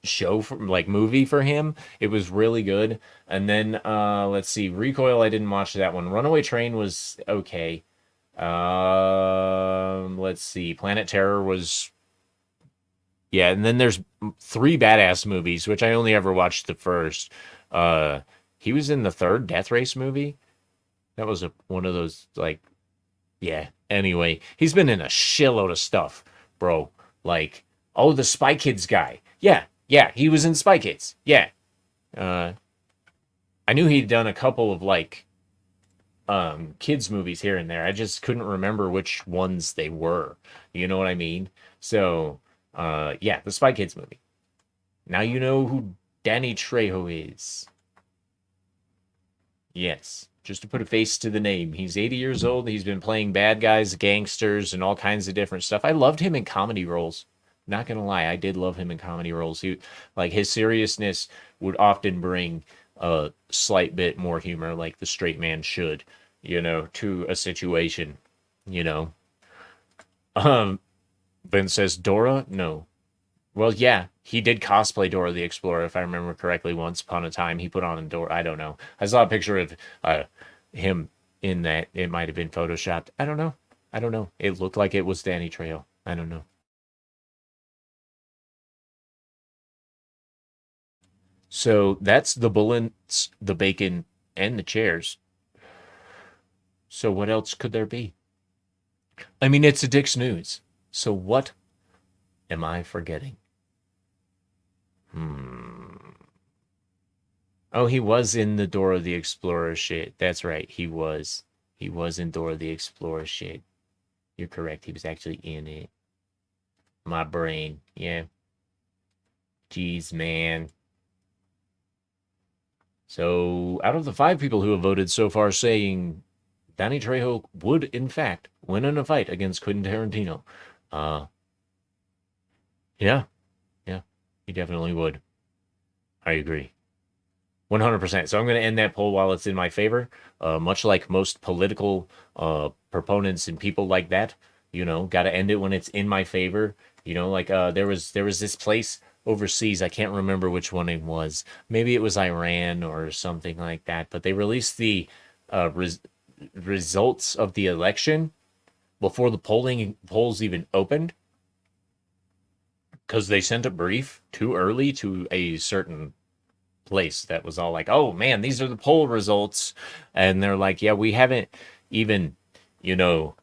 S2: show for, like, movie for him. It was really good. And then let's see, Recoil, I didn't watch that one. Runaway Train was okay. Let's see, Planet Terror was, yeah, and then there's Three Badass Movies, which I only ever watched the first. He was in the third Death Race movie. That was one of those, like, yeah. Anyway, he's been in a shitload of stuff, bro. Like, oh, the Spy Kids guy. Yeah, he was in Spy Kids. Yeah. I knew he'd done a couple of, like, kids movies here and there. I just couldn't remember which ones they were. You know what I mean? So, yeah, the Spy Kids movie. Now you know who Danny Trejo is. Yes, just to put a face to the name. He's 80 years old. He's been playing bad guys, gangsters, and all kinds of different stuff. I loved him in comedy roles. Not gonna lie, I did love him in comedy roles. He, like, his seriousness would often bring a slight bit more humor, like the straight man should, you know, to a situation, you know. Ben says Dora? No. Well, yeah, he did cosplay Dora the Explorer, if I remember correctly. Once upon a time, he put on a Dora. I don't know. I saw a picture of him in that. It might have been photoshopped. I don't know. It looked like it was Danny Trejo. I don't know. So that's the bullets, the bacon, and the chairs. So what else could there be? I mean, it's a DIX News. So what am I forgetting? Oh, he was in the Dora the Explorer shit. That's right. He was. He was in Dora the Explorer shit. You're correct. He was actually in it. My brain. Yeah. Jeez, man. So, out of the 5 people who have voted so far saying Danny Trejo would, in fact, win in a fight against Quentin Tarantino. Yeah, he definitely would. I agree. 100%. So I'm going to end that poll while it's in my favor. Much like most political proponents and people like that, you know, got to end it when it's in my favor. You know, like there was this place overseas. I can't remember which one it was. Maybe it was Iran or something like that. But they released the results of the election before the polls even opened, because they sent a brief too early to a certain place that was all like, oh man, these are the poll results. And they're like, yeah, we haven't even, you know,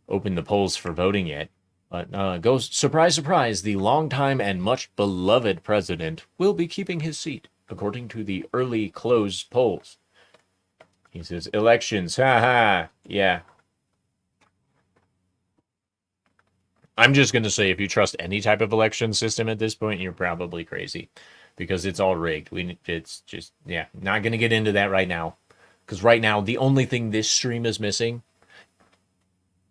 S2: opened the polls for voting yet. But goes, surprise, surprise, the longtime and much beloved president will be keeping his seat, according to the early closed polls. He says, elections, haha, yeah. I'm just going to say, if you trust any type of election system at this point, you're probably crazy, because it's all rigged. It's just, yeah, not going to get into that right now, because right now, the only thing this stream is missing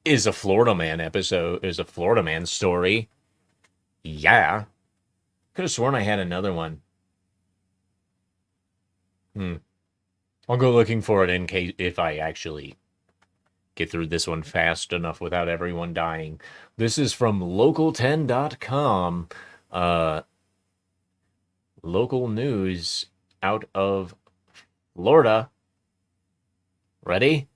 S2: is a Florida Man episode, is a Florida Man story. Yeah. Could have sworn I had another one. I'll go looking for it in case, if I actually get through this one fast enough without everyone dying. This is from local10.com. Local news out of Florida. Ready?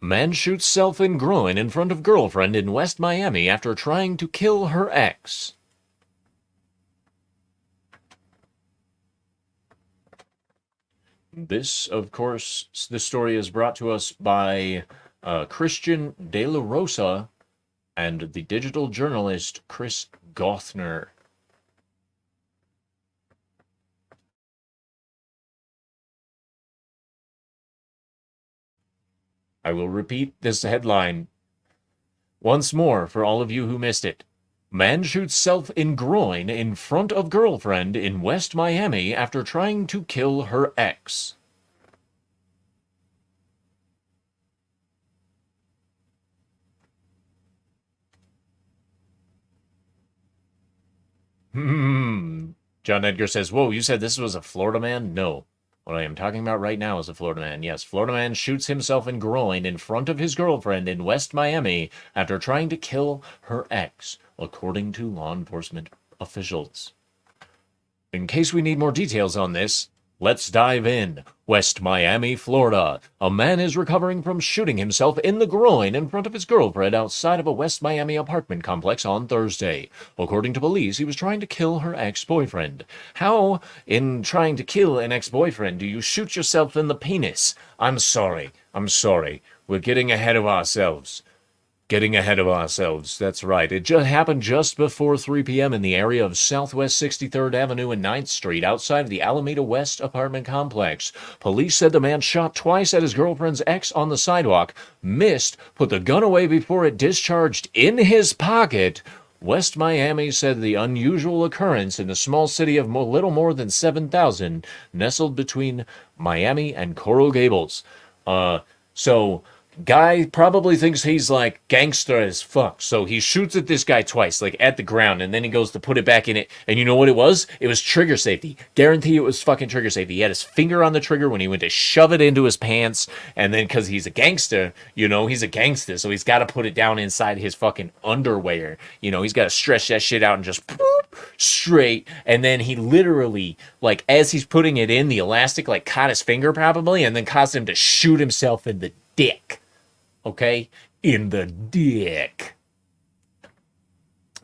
S2: Man shoots self in groin in front of girlfriend in West Miami after trying to kill her ex. This, of course, the story is brought to us by Christian De La Rosa and the digital journalist Chris Gothner. I will repeat this headline once more for all of you who missed it. Man shoots self in groin in front of girlfriend in West Miami after trying to kill her ex. John Edgar says, whoa, you said this was a Florida man? No. What I am talking about right now is a Florida man. Yes, Florida man shoots himself in groin in front of his girlfriend in West Miami after trying to kill her ex, according to law enforcement officials. In case we need more details on this, let's dive in. West Miami, Florida. A man is recovering from shooting himself in the groin in front of his girlfriend outside of a West Miami apartment complex on Thursday. According to police, he was trying to kill her ex-boyfriend. How, in trying to kill an ex-boyfriend, do you shoot yourself in the penis? I'm sorry. We're getting ahead of ourselves. That's right. It just happened just before 3 p.m. in the area of Southwest 63rd Avenue and 9th Street outside of the Alameda West apartment complex. Police said the man shot twice at his girlfriend's ex on the sidewalk, missed, put the gun away before it discharged in his pocket. West Miami said the unusual occurrence in the small city of little more than 7,000, nestled between Miami and Coral Gables. Guy probably thinks he's like gangster as fuck. So he shoots at this guy twice, like at the ground, and then he goes to put it back in it. And you know what it was? It was trigger safety. Guarantee it was fucking trigger safety. He had his finger on the trigger when he went to shove it into his pants. And then because he's a gangster, he's a gangster. So he's got to put it down inside his fucking underwear. He's got to stretch that shit out and just poop straight. And then he literally, like, as he's putting it in, the elastic, like, caught his finger probably, and then caused him to shoot himself in the dick. Okay? In the dick.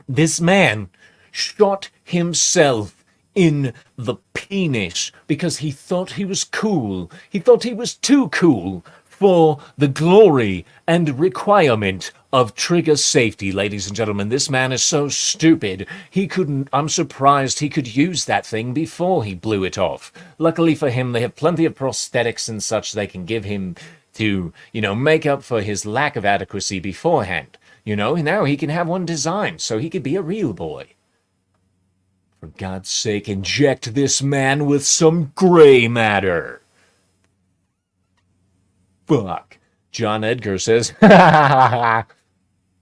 S2: This man shot himself in the penis because he thought he was cool. He thought he was too cool for the glory and requirement of trigger safety, ladies and gentlemen. This man is so stupid. I'm surprised he could use that thing before he blew it off. Luckily for him, they have plenty of prosthetics and such they can give him to, make up for his lack of adequacy beforehand. Now he can have one designed so he could be a real boy. For God's sake, inject this man with some gray matter. Fuck. John Edgar says,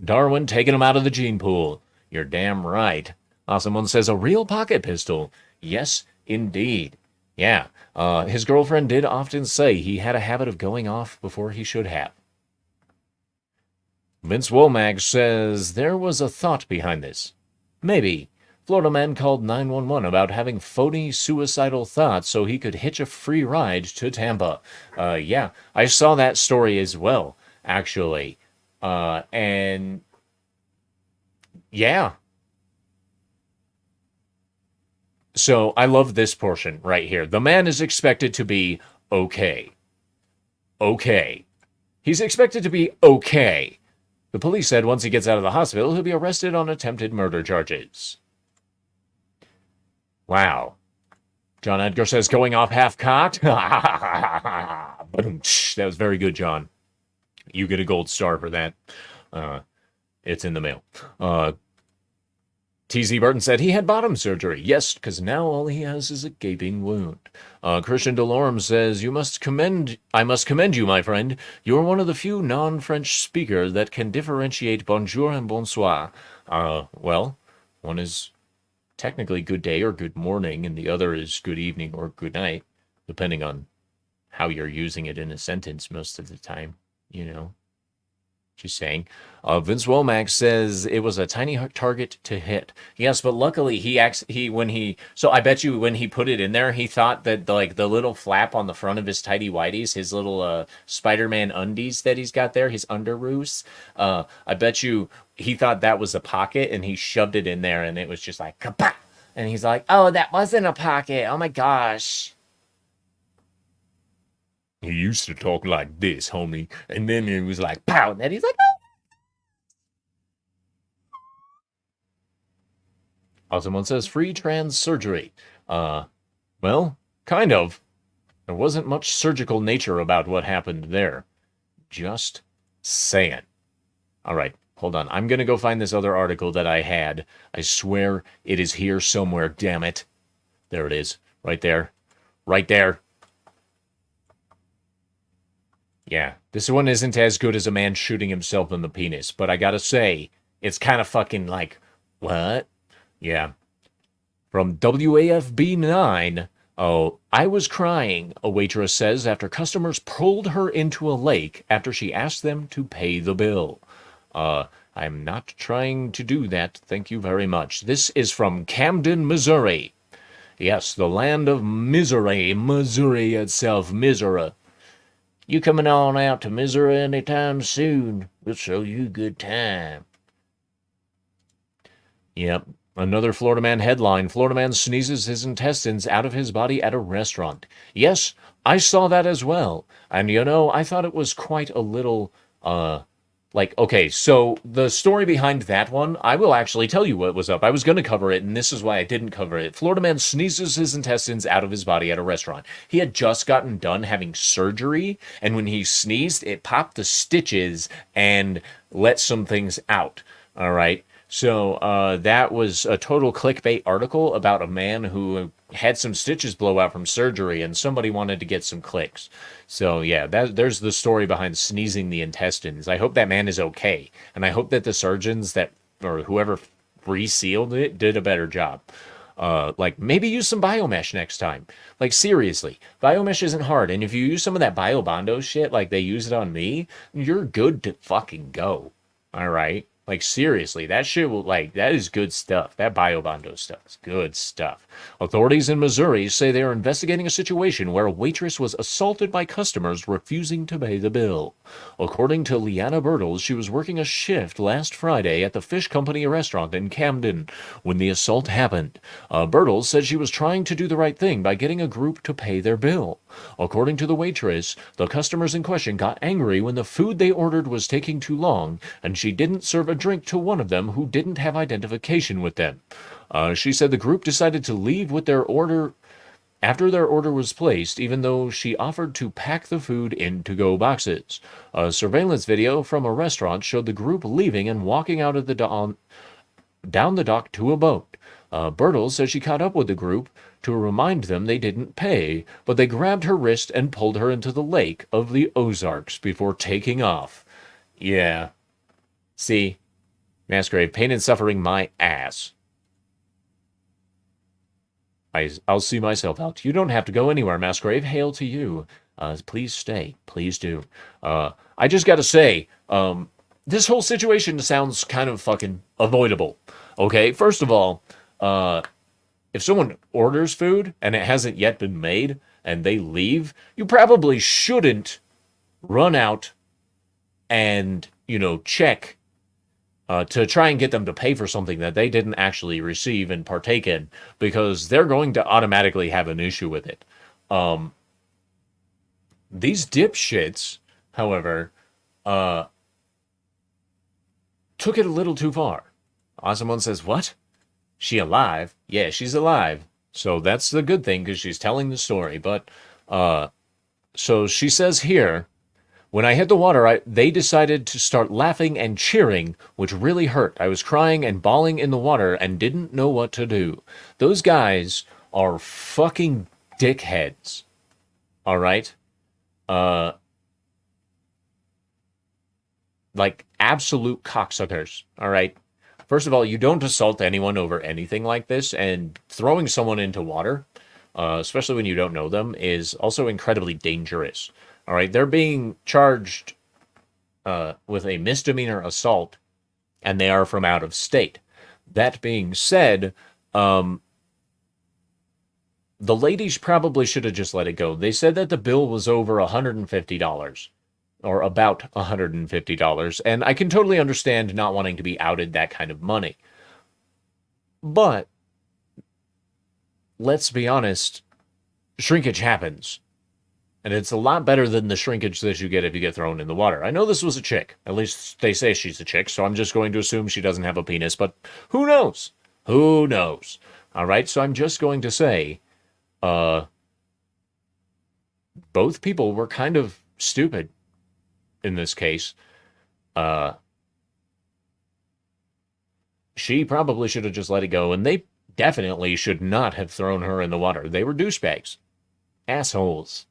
S2: Darwin taking him out of the gene pool. You're damn right. Someone says, a real pocket pistol. Yes, indeed. Yeah. His girlfriend did often say he had a habit of going off before he should have. Vince Womack says there was a thought behind this. Maybe. Florida man called 911 about having phony suicidal thoughts so he could hitch a free ride to Tampa. Yeah, I saw that story as well, actually. And yeah. So I love this portion right here. The man is expected to be okay. Okay. He's expected to be okay. The police said once he gets out of the hospital, he'll be arrested on attempted murder charges. Wow. John Edgar says going off half-cocked. That was very good, John. You get a gold star for that. It's in the mail. T.Z. Burton said he had bottom surgery. Yes, because now all he has is a gaping wound. Christian Delorme says, I must commend you, my friend. You're one of the few non-French speakers that can differentiate bonjour and bonsoir. Well, one is technically good day or good morning, and the other is good evening or good night, depending on how you're using it in a sentence most of the time, Just saying. Vince Womack says it was a tiny target to hit. Yes, but luckily so I bet you when he put it in there, he thought that like the little flap on the front of his tighty whities, his little Spider-Man undies that he's got there, his underoos, I bet you he thought that was a pocket and he shoved it in there and it was just like kapah! And he's like, oh, that wasn't a pocket. Oh my gosh. He used to talk like this, homie. And then it was like, pow. And then he's like, oh. Someone says free trans surgery. Well, kind of. There wasn't much surgical nature about what happened there. Just saying. All right, hold on. I'm going to go find this other article that I had. I swear it is here somewhere, damn it. There it is. Right there. Right there. Yeah, this one isn't as good as a man shooting himself in the penis, but I gotta say, it's kind of fucking like, what? Yeah. From WAFB9, oh, I was crying, a waitress says after customers pulled her into a lake after she asked them to pay the bill. I'm not trying to do that, thank you very much. This is from Camden, Missouri. Yes, the land of misery, Missouri itself, Missouri. You coming on out to Missouri anytime soon? We'll show you a good time. Yep, another Florida man headline. Florida man sneezes his intestines out of his body at a restaurant. Yes, I saw that as well. And you know, I thought it was quite a little, okay, so the story behind that one, I will actually tell you what was up. I was going to cover it, and this is why I didn't cover it. Florida man sneezes his intestines out of his body at a restaurant. He had just gotten done having surgery, and when he sneezed, it popped the stitches and let some things out. All right. So that was a total clickbait article about a man who had some stitches blow out from surgery, and somebody wanted to get some clicks. So yeah, there's the story behind sneezing the intestines. I hope that man is okay, and I hope that the surgeons or whoever resealed it did a better job. Maybe use some biomesh next time. Like, seriously, biomesh isn't hard, and if you use some of that BioBondo shit like they use it on me, you're good to fucking go. All right? Like, seriously, that shit that is good stuff. That BioBondo stuff is good stuff. Authorities in Missouri say they are investigating a situation where a waitress was assaulted by customers refusing to pay the bill. According to Leanna Bertles, she was working a shift last Friday at the Fish Company restaurant in Camden when the assault happened. Bertles said she was trying to do the right thing by getting a group to pay their bill. According to the waitress, the customers in question got angry when the food they ordered was taking too long, and she didn't serve a drink to one of them who didn't have identification with them. She said the group decided to leave with their order after their order was placed, even though she offered to pack the food in to-go boxes. A surveillance video from a restaurant showed the group leaving and walking out of down the dock to a boat. Bertles says she caught up with the group to remind them they didn't pay, but they grabbed her wrist and pulled her into the lake of the Ozarks before taking off. Yeah. See? Masgrave, pain and suffering my ass. I'll see myself out. You don't have to go anywhere, Masgrave. Hail to you. Please stay. Please do. I just gotta say, this whole situation sounds kind of fucking avoidable. Okay? First of all, if someone orders food and it hasn't yet been made and they leave, you probably shouldn't run out and, check to try and get them to pay for something that they didn't actually receive and partake in, because they're going to automatically have an issue with it. These dipshits, however, took it a little too far. Awesome One says, what? She alive? Yeah, she's alive. So that's the good thing, because she's telling the story. But, so she says here, when I hit the water, they decided to start laughing and cheering, which really hurt. I was crying and bawling in the water and didn't know what to do. Those guys are fucking dickheads. All right? Absolute cocksuckers. All right? First of all, you don't assault anyone over anything like this, and throwing someone into water, especially when you don't know them, is also incredibly dangerous. All right, they're being charged with a misdemeanor assault, and they are from out of state. That being said, the ladies probably should have just let it go. They said that the bill was over $150, or about $150, and I can totally understand not wanting to be outed that kind of money. But, let's be honest, shrinkage happens. And it's a lot better than the shrinkage that you get if you get thrown in the water. I know this was a chick. At least they say she's a chick, so I'm just going to assume she doesn't have a penis, but who knows? Who knows? All right, so I'm just going to say, both people were kind of stupid in this case. She probably should have just let it go, and they definitely should not have thrown her in the water. They were douchebags. Assholes.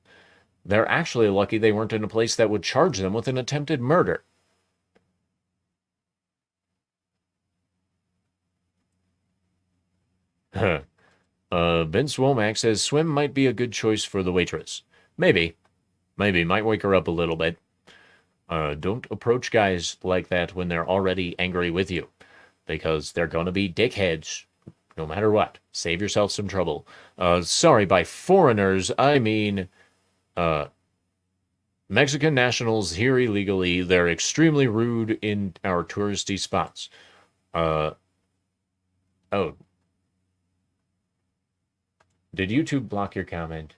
S2: They're actually lucky they weren't in a place that would charge them with an attempted murder. Vince Womack says swim might be a good choice for the waitress. Maybe. Might wake her up a little bit. Don't approach guys like that when they're already angry with you, because they're gonna be dickheads no matter what. Save yourself some trouble. Sorry, by foreigners, I mean, Mexican nationals here illegally. They're extremely rude in our touristy spots. Oh. Did YouTube block your comment?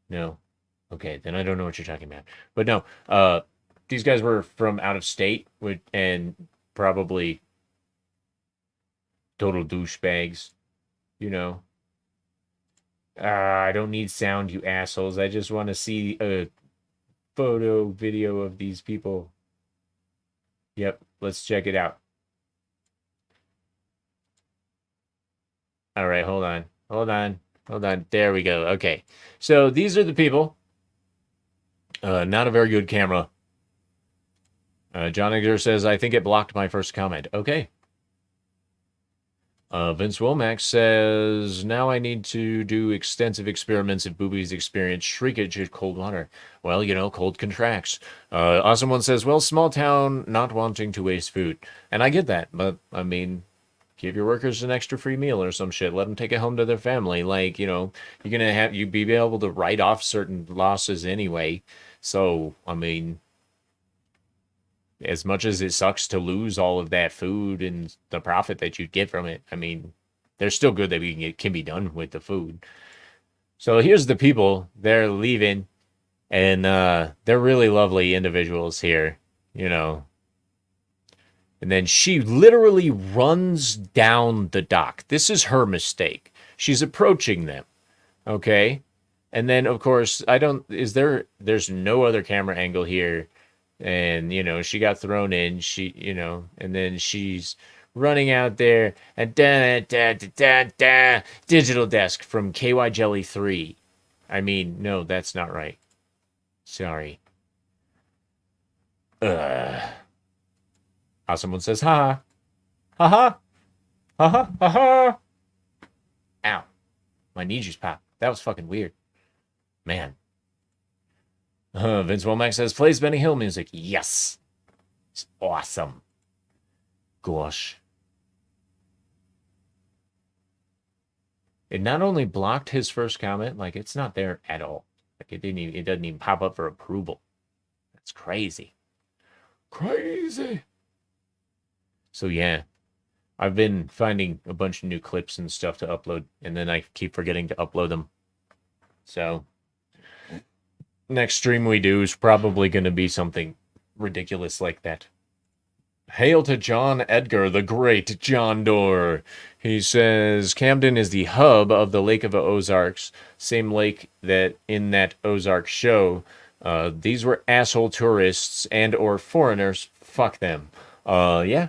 S2: No. Okay, then I don't know what you're talking about. But no, these guys were from out of state and probably total douchebags, you know. I don't need sound, you assholes. I just want to see a photo, video of these people. Yep, let's check it out. All right, hold on. There we go. Okay, so these are the people. Not a very good camera. John Edgar says, I think it blocked my first comment. Okay. Vince Womack says, now I need to do extensive experiments if boobies experience shrinkage in cold water. Well, you know, cold contracts. Awesome One says, well, small town, not wanting to waste food. And I get that, but, I mean, give your workers an extra free meal or some shit. Let them take it home to their family. Like, you know, you'd be able to write off certain losses anyway. So, I mean, as much as it sucks to lose all of that food and the profit that you'd get from it, I mean, there's still good that can be done with the food. So here's the people. They're leaving, and they're really lovely individuals here, you know. And then she literally runs down the dock. This is her mistake. She's approaching them, okay? And then, of course, there's no other camera angle here. And, you know, she got thrown in, and then she's running out there, and digital desk from KY Jelly 3. I mean, no, that's not right. Sorry. Someone says, ha ha, ha ha, ha ha. Ow. My knee just popped. That was fucking weird. Man. Vince Womack says, plays Benny Hill music. Yes. It's awesome. Gosh. It not only blocked his first comment, like, it's not there at all. Like, it doesn't even pop up for approval. That's crazy. Crazy. So, yeah. I've been finding a bunch of new clips and stuff to upload, and then I keep forgetting to upload them. So next stream we do is probably going to be something ridiculous like that. Hail to John Edgar, the great John Doerr. He says, Camden is the hub of the Lake of the Ozarks, same lake that in that Ozark show. These were asshole tourists and or foreigners. Fuck them. Yeah,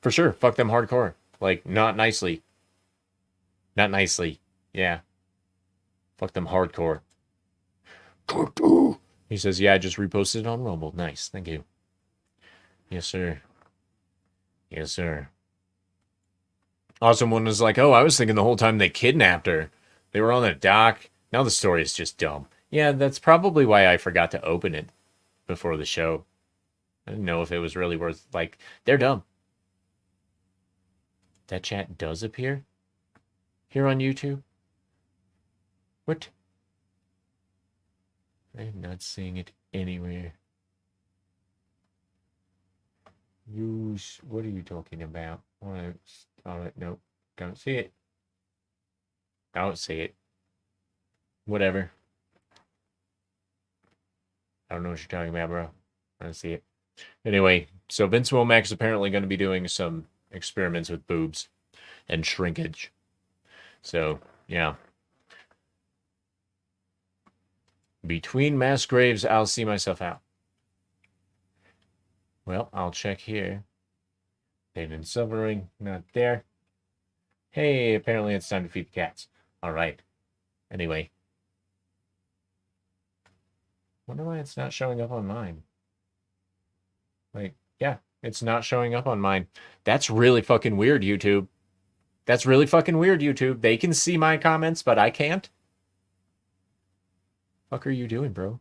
S2: for sure. Fuck them hardcore. Like, not nicely. Not nicely. Yeah. Fuck them hardcore. He says, yeah, I just reposted it on Rumble. Nice, thank you. Yes, sir. Yes, sir. Awesome One was like, oh, I was thinking the whole time they kidnapped her. They were on the dock. Now the story is just dumb. Yeah, that's probably why I forgot to open it before the show. I didn't know if it was really worth, like, they're dumb. That chat does appear here on YouTube? What? I'm not seeing it anywhere. What are you talking about? Alright, no, don't see it. Don't see it. Whatever. I don't know what you're talking about, bro. I don't see it. Anyway, so Vince Womack is apparently going to be doing some experiments with boobs and shrinkage. So, yeah. Between mass graves, I'll see myself out. Well, I'll check here. Pain and silvering, not there. Hey, apparently it's time to feed the cats. All right. Anyway. Wonder why it's not showing up on mine. Like, yeah, it's not showing up on mine. That's really fucking weird, YouTube. That's really fucking weird, YouTube. They can see my comments, but I can't? Fuck are you doing, bro?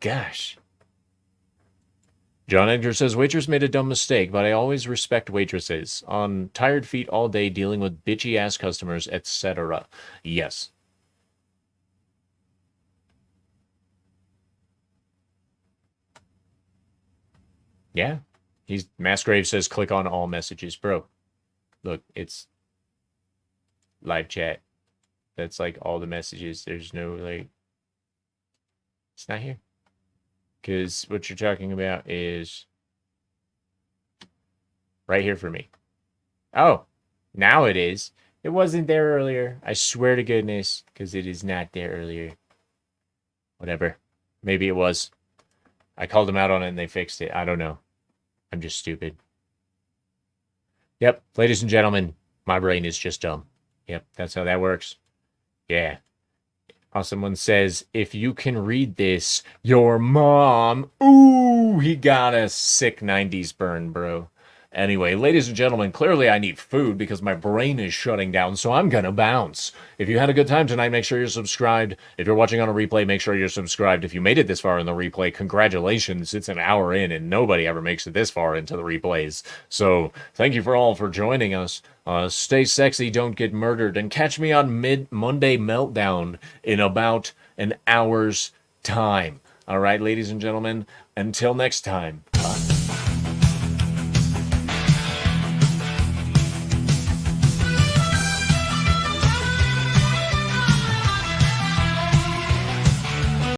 S2: Gosh. John Edgar says, waitress made a dumb mistake, but I always respect waitresses. On tired feet all day dealing with bitchy-ass customers, etc. Yes. Yeah. Massgrave says, click on all messages. Bro, look, it's live chat. That's like all the messages. There's no, like, it's not here. Because what you're talking about is right here for me. Oh, now it is. It wasn't there earlier. I swear to goodness, because it is not there earlier. Whatever. Maybe it was. I called them out on it and they fixed it. I don't know. I'm just stupid. Yep, ladies and gentlemen, my brain is just dumb. Yep, that's how that works. Yeah. Someone says, if you can read this, your mom... Ooh, he got a sick 90s burn, bro. Anyway, ladies and gentlemen, clearly I need food because my brain is shutting down, so I'm gonna bounce. If you had a good time tonight, make sure you're subscribed. If you're watching on a replay, make sure you're subscribed. If you made it this far in the replay, congratulations. It's an hour in, and nobody ever makes it this far into the replays. So, thank you for all for joining us. Stay sexy, don't get murdered, and catch me on Monday Meltdown in about an hour's time. All right, ladies and gentlemen, until next time.